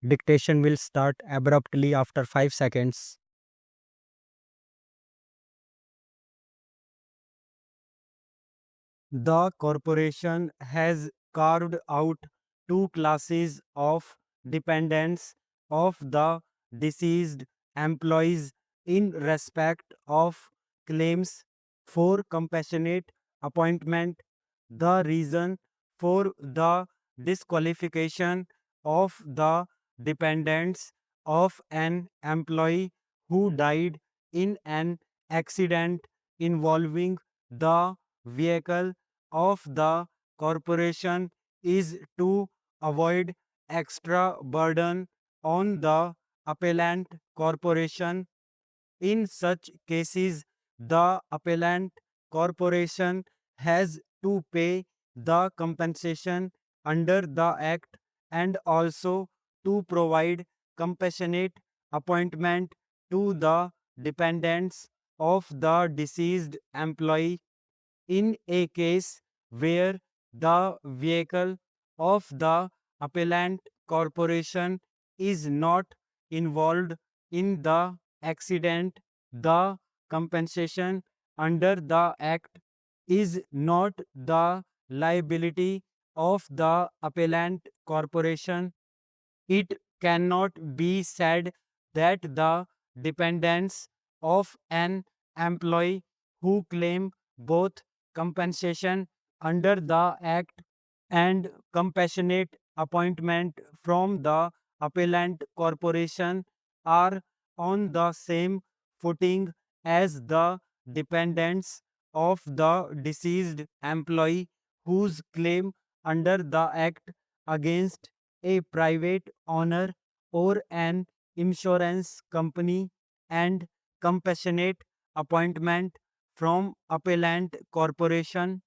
Dictation will start abruptly after 5 seconds. The corporation has carved out two classes of dependents of the deceased employees in respect of claims for compassionate appointment. The reason for the disqualification of the dependents of an employee who died in an accident involving the vehicle of the corporation is to avoid extra burden on the appellant corporation. In such cases, the appellant corporation has to pay the compensation under the Act and also to provide compassionate appointment to the dependents of the deceased employee. In a case where the vehicle of the appellant corporation is not involved in the accident, the compensation under the Act is not the liability of the appellant corporation. It cannot be said that the dependents of an employee who claim both compensation under the Act and compassionate appointment from the appellant corporation are on the same footing as the dependents of the deceased employee whose claim under the Act against a private owner or an insurance company and compassionate appointment from appellant corporation.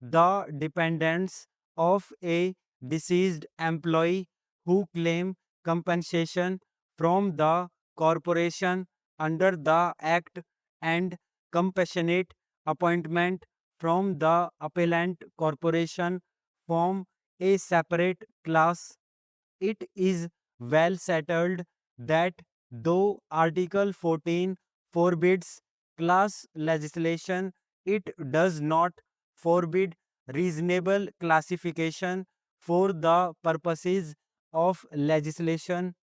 The dependents of a deceased employee who claim compensation from the corporation under the Act and compassionate appointment from the appellant corporation form a separate class. It is well settled that though Article 14 forbids class legislation, it does not forbid reasonable classification for the purposes of legislation.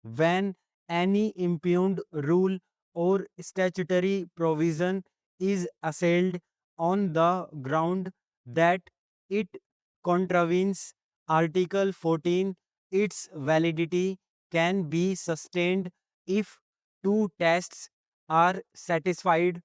When any impugned rule or statutory provision is assailed on the ground that it contravenes Article 14, its validity can be sustained if two tests are satisfied.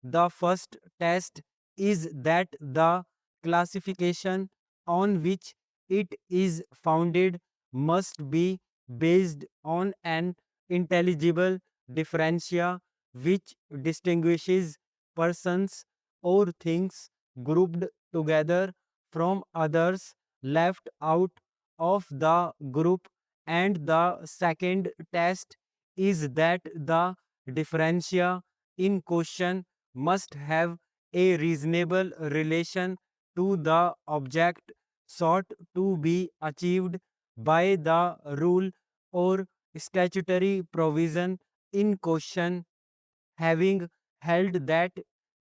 The first test is that the classification on which it is founded must be based on an intelligible differentia which distinguishes persons or things grouped together from others left out of the group. And the second test is that the differentia in question must have a reasonable relation to the object sought to be achieved by the rule or statutory provision in question. Having held that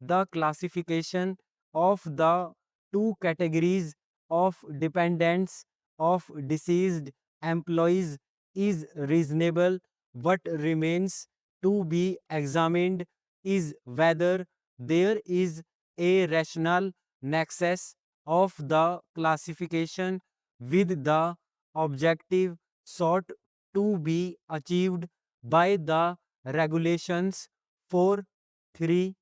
the classification of the two categories of dependents of deceased employees is reasonable, what remains to be examined is whether there is a rational nexus of the classification with the objective sought to be achieved by the regulations. 4.3.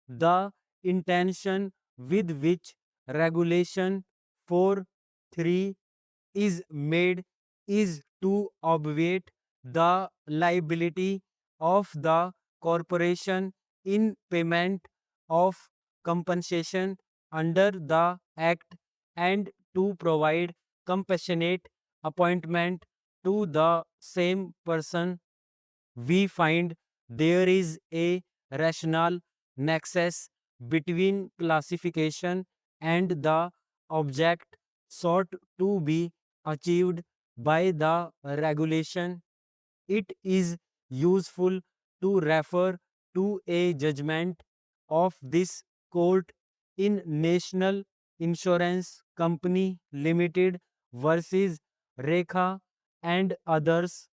The intention with which regulation 4.3 is made is to obviate the liability of the corporation in payment of compensation under the Act and to provide compassionate appointment to the same person. We find there is a rational nexus between classification and the object sought to be achieved. by the regulation. It is useful to refer to a judgment of this court in National Insurance Company Limited versus Rekha and others.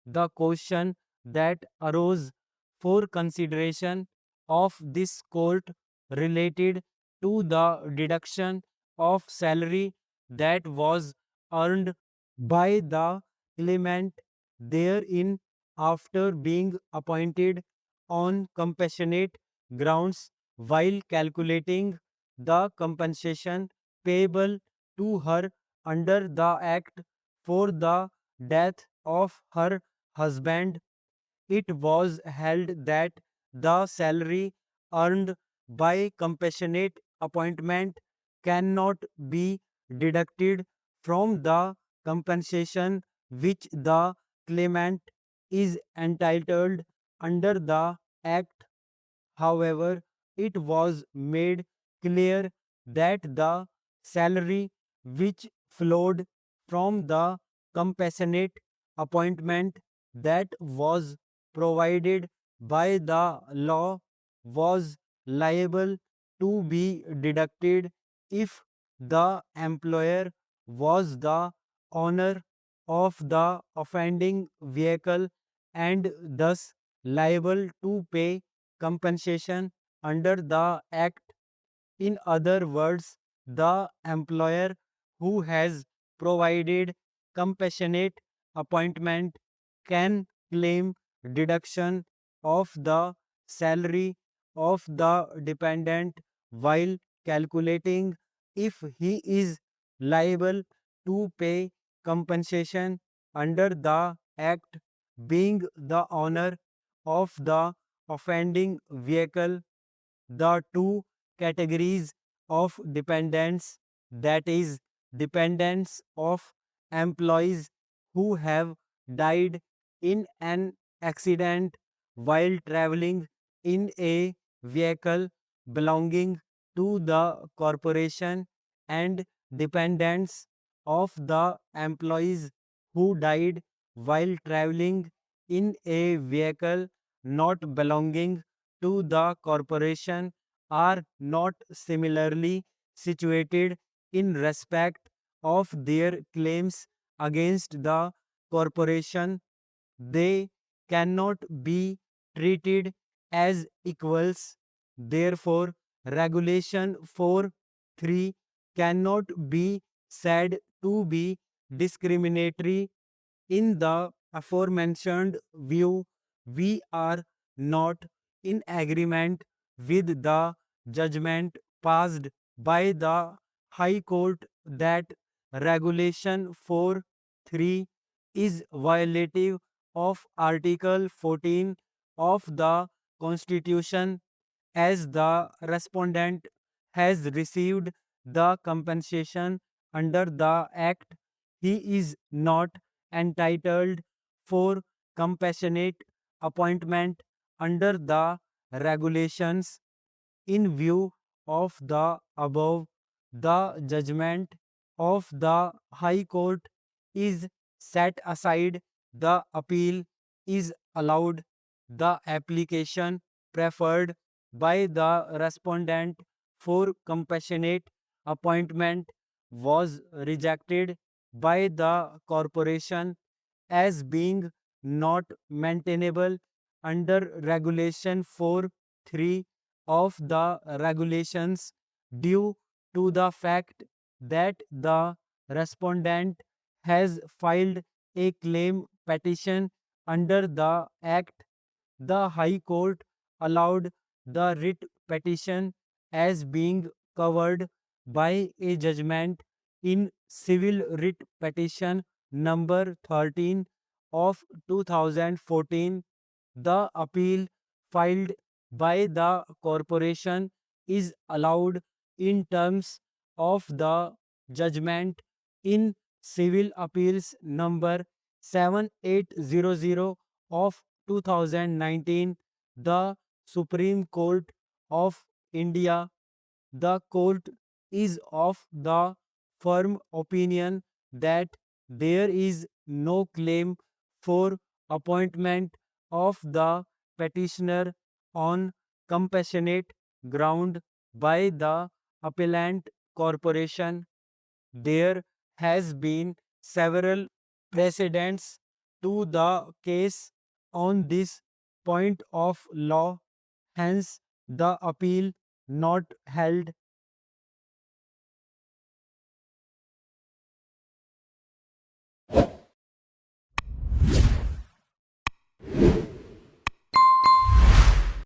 The question that arose for consideration of this court related to the deduction of salary that was earned by the claimant therein after being appointed on compassionate grounds while calculating the compensation payable to her under the Act for the death of her husband. It was held that the salary earned by compassionate appointment cannot be deducted from the compensation which the claimant is entitled under the Act. However, it was made clear that the salary which flowed from the compassionate appointment that was provided by the law was liable to be deducted if the employer was the owner of the offending vehicle and thus liable to pay compensation under the Act. In other words, the employer who has provided compassionate appointment can claim deduction of the salary of the dependent while calculating if he is liable to pay compensation under the Act, being the owner of the offending vehicle. The two categories of dependents, that is, dependents of employees who have died in an accident while traveling in a vehicle belonging to the corporation, and dependents of the employees who died while traveling in a vehicle not belonging to the corporation are not similarly situated in respect of their claims against the corporation. They cannot be treated as equals. Therefore, Regulation 4.3 cannot be said to be discriminatory. In the aforementioned view, we are not in agreement with the judgment passed by the High Court that Regulation 4.3 is violative of Article 14 of the Constitution, as the respondent has received the compensation under the Act. He is not entitled for compassionate appointment under the regulations. In view of the above, the judgment of the High Court is set aside. The appeal is allowed. The application preferred by the respondent for compassionate appointment was rejected by the corporation as being not maintainable under Regulation 4.3 of the regulations due to the fact that the respondent has filed a claim petition under the Act. The High Court allowed the writ petition as being covered by a judgment in Civil Writ Petition number 13 of 2014. The appeal filed by the corporation is allowed in terms of the judgment in Civil Appeals number 7800 of 2019. The Supreme Court of India. The court is of the firm opinion that there is no claim for appointment of the petitioner on compassionate ground by the appellant corporation. There has been several precedents to the case on this point of law, hence the appeal not held